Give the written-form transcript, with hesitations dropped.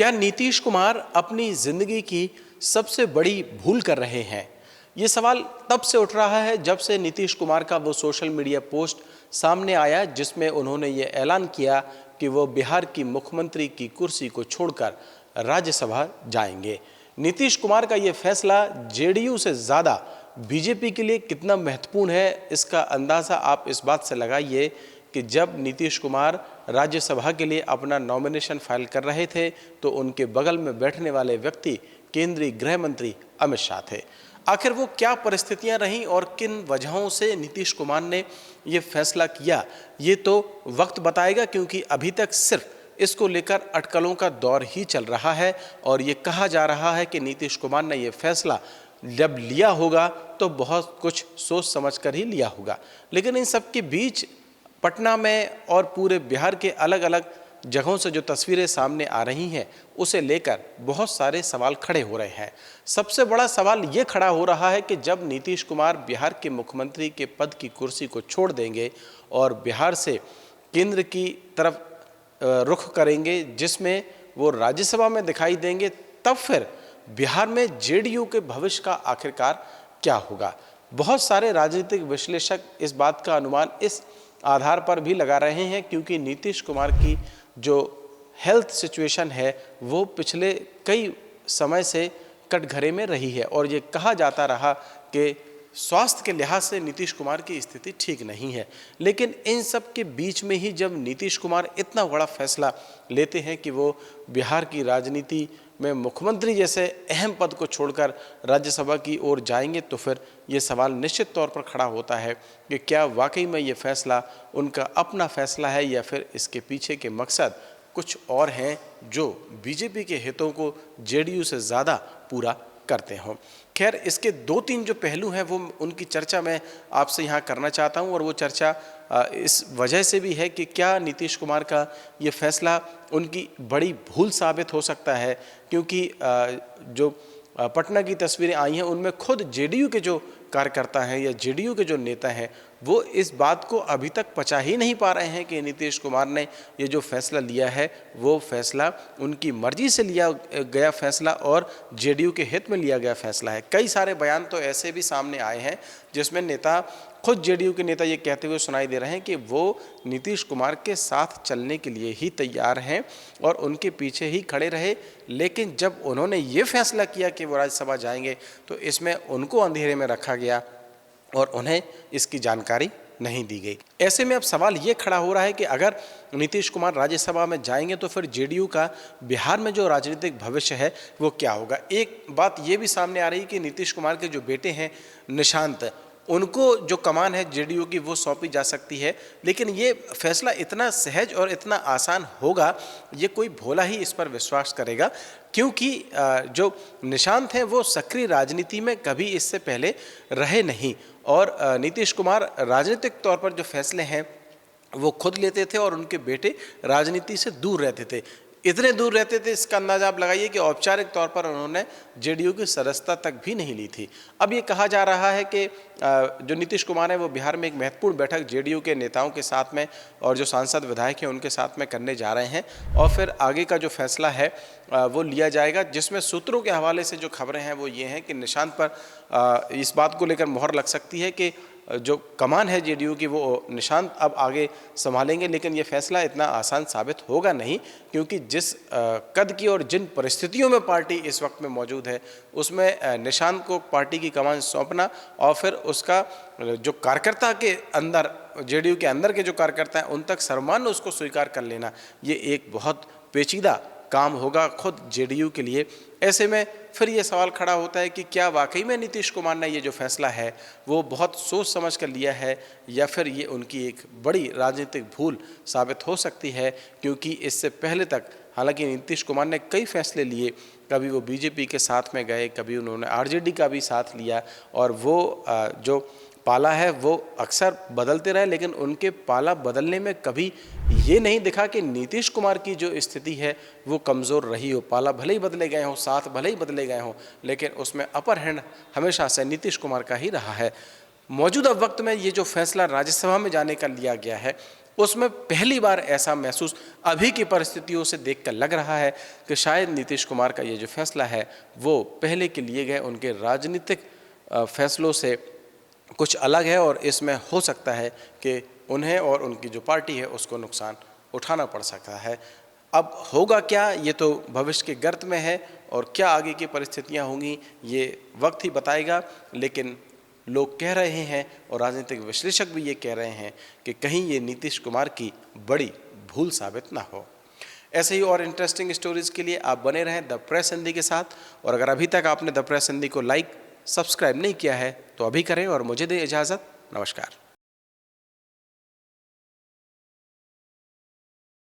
क्या नीतीश कुमार अपनी जिंदगी की सबसे बड़ी भूल कर रहे हैं? ये सवाल तब से उठ रहा है जब से नीतीश कुमार का वो सोशल मीडिया पोस्ट सामने आया जिसमें उन्होंने ये ऐलान किया कि वो बिहार की मुख्यमंत्री की कुर्सी को छोड़कर राज्यसभा जाएंगे। नीतीश कुमार का ये फैसला जेडीयू से ज़्यादा बीजेपी के लिए कितना महत्वपूर्ण है, इसका अंदाज़ा आप इस बात से लगाइए कि जब नीतीश कुमार राज्यसभा के लिए अपना नॉमिनेशन फाइल कर रहे थे तो उनके बगल में बैठने वाले व्यक्ति केंद्रीय गृह मंत्री अमित शाह थे। आखिर वो क्या परिस्थितियां रहीं और किन वजहों से नीतीश कुमार ने ये फैसला किया, ये तो वक्त बताएगा, क्योंकि अभी तक सिर्फ इसको लेकर अटकलों का दौर ही चल रहा है और ये कहा जा रहा है कि नीतीश कुमार ने ये फैसला जब लिया होगा तो बहुत कुछ सोच समझ कर ही लिया होगा। लेकिन इन सब के बीच पटना में और पूरे बिहार के अलग अलग जगहों से जो तस्वीरें सामने आ रही हैं उसे लेकर बहुत सारे सवाल खड़े हो रहे हैं। सबसे बड़ा सवाल ये खड़ा हो रहा है कि जब नीतीश कुमार बिहार के मुख्यमंत्री के पद की कुर्सी को छोड़ देंगे और बिहार से केंद्र की तरफ रुख करेंगे जिसमें वो राज्यसभा में दिखाई देंगे, तब फिर बिहार में जेडीयू के भविष्य का आखिरकार क्या होगा। बहुत सारे राजनीतिक विश्लेषक इस बात का अनुमान इस आधार पर भी लगा रहे हैं क्योंकि नीतीश कुमार की जो हेल्थ सिचुएशन है वो पिछले कई समय से कटघरे में रही है और ये कहा जाता रहा कि स्वास्थ्य के लिहाज से नीतीश कुमार की स्थिति ठीक नहीं है। लेकिन इन सब के बीच में ही जब नीतीश कुमार इतना बड़ा फैसला लेते हैं कि वो बिहार की राजनीति में मुख्यमंत्री जैसे अहम पद को छोड़कर राज्यसभा की ओर जाएंगे, तो फिर ये सवाल निश्चित तौर पर खड़ा होता है कि क्या वाकई में ये फैसला उनका अपना फैसला है या फिर इसके पीछे के मकसद कुछ और हैं जो बीजेपी के हितों को जेडीयू से ज़्यादा पूरा करते हों। खैर, इसके दो तीन जो पहलू हैं वो उनकी चर्चा मैं आपसे यहाँ करना चाहता हूँ और वो चर्चा इस वजह से भी है कि क्या नीतीश कुमार का ये फैसला उनकी बड़ी भूल साबित हो सकता है, क्योंकि जो पटना की तस्वीरें आई हैं उनमें खुद जेडीयू के जो कार्यकर्ता हैं या जेडीयू के जो नेता हैं वो इस बात को अभी तक पचा ही नहीं पा रहे हैं कि नीतीश कुमार ने ये जो फैसला लिया है वो फैसला उनकी मर्जी से लिया गया फैसला और जेडीयू के हित में लिया गया फैसला है। कई सारे बयान तो ऐसे भी सामने आए हैं जिसमें नेता खुद जेडीयू के नेता ये कहते हुए सुनाई दे रहे हैं कि वो नीतीश कुमार के साथ चलने के लिए ही तैयार हैं और उनके पीछे ही खड़े रहे। लेकिन जब उन्होंने ये फैसला किया कि वो राज्यसभा जाएंगे तो इसमें उनको अंधेरे में रखा गया और उन्हें इसकी जानकारी नहीं दी गई। ऐसे में अब सवाल ये खड़ा हो रहा है कि अगर नीतीश कुमार राज्यसभा में जाएंगे तो फिर जेडीयू का बिहार में जो राजनीतिक भविष्य है वो क्या होगा। एक बात ये भी सामने आ रही है कि नीतीश कुमार के जो बेटे हैं निशांत, उनको जो कमान है जेडीयू की वो सौंपी जा सकती है। लेकिन ये फैसला इतना सहज और इतना आसान होगा ये कोई भोला ही इस पर विश्वास करेगा, क्योंकि जो निशांत हैं वो सक्रिय राजनीति में कभी इससे पहले रहे नहीं और नीतीश कुमार राजनीतिक तौर पर जो फैसले हैं वो खुद लेते थे और उनके बेटे राजनीति से दूर रहते थे। इतने दूर रहते थे इसका अंदाजा आप लगाइए कि औपचारिक तौर पर उन्होंने जेडीयू की सदस्यता तक भी नहीं ली थी। अब ये कहा जा रहा है कि जो नीतीश कुमार है वो बिहार में एक महत्वपूर्ण बैठक जेडीयू के नेताओं के साथ में और जो सांसद विधायक हैं उनके साथ में करने जा रहे हैं और फिर आगे का जो फैसला है वो लिया जाएगा, जिसमें सूत्रों के हवाले से जो खबरें हैं वो ये हैं कि निशांत पर इस बात को लेकर मोहर लग सकती है कि जो कमान है जेडीयू की वो निशांत अब आगे संभालेंगे। लेकिन ये फैसला इतना आसान साबित होगा नहीं, क्योंकि जिस कद की और जिन परिस्थितियों में पार्टी इस वक्त में मौजूद है उसमें निशांत को पार्टी की कमान सौंपना और फिर उसका जो कार्यकर्ता के अंदर जेडीयू के अंदर के जो कार्यकर्ता हैं उन तक सर्वमान्य उसको स्वीकार कर लेना ये एक बहुत पेचीदा काम होगा खुद जेडीयू के लिए। ऐसे में फिर ये सवाल खड़ा होता है कि क्या वाकई में नीतीश कुमार ने ये जो फैसला है वो बहुत सोच समझ कर लिया है या फिर ये उनकी एक बड़ी राजनीतिक भूल साबित हो सकती है, क्योंकि इससे पहले तक हालांकि नीतीश कुमार ने कई फैसले लिए, कभी वो बीजेपी के साथ में गए, कभी उन्होंने आरजेडी का भी साथ लिया और वो जो पाला है वो अक्सर बदलते रहे, लेकिन उनके पाला बदलने में कभी ये नहीं दिखा कि नीतीश कुमार की जो स्थिति है वो कमज़ोर रही हो। पाला भले ही बदले गए हों, साथ भले ही बदले गए हों, लेकिन उसमें अपर हैंड हमेशा से नीतीश कुमार का ही रहा है। मौजूदा वक्त में ये जो फैसला राज्यसभा में जाने का लिया गया है उसमें पहली बार ऐसा महसूस अभी की परिस्थितियों से देखकर लग रहा है कि शायद नीतीश कुमार का ये जो फैसला है वो पहले के लिए गए उनके राजनीतिक फैसलों से कुछ अलग है और इसमें हो सकता है कि उन्हें और उनकी जो पार्टी है उसको नुकसान उठाना पड़ सकता है। अब होगा क्या ये तो भविष्य के गर्त में है और क्या आगे की परिस्थितियां होंगी ये वक्त ही बताएगा, लेकिन लोग कह रहे हैं और राजनीतिक विश्लेषक भी ये कह रहे हैं कि कहीं ये नीतीश कुमार की बड़ी भूल साबित ना हो। ऐसे ही और इंटरेस्टिंग स्टोरीज के लिए आप बने रहें द प्रेस हिंदी के साथ, और अगर अभी तक आपने द प्रेस हिंदी को लाइक सब्सक्राइब नहीं किया है तो अभी करें और मुझे दें इजाज़त। नमस्कार।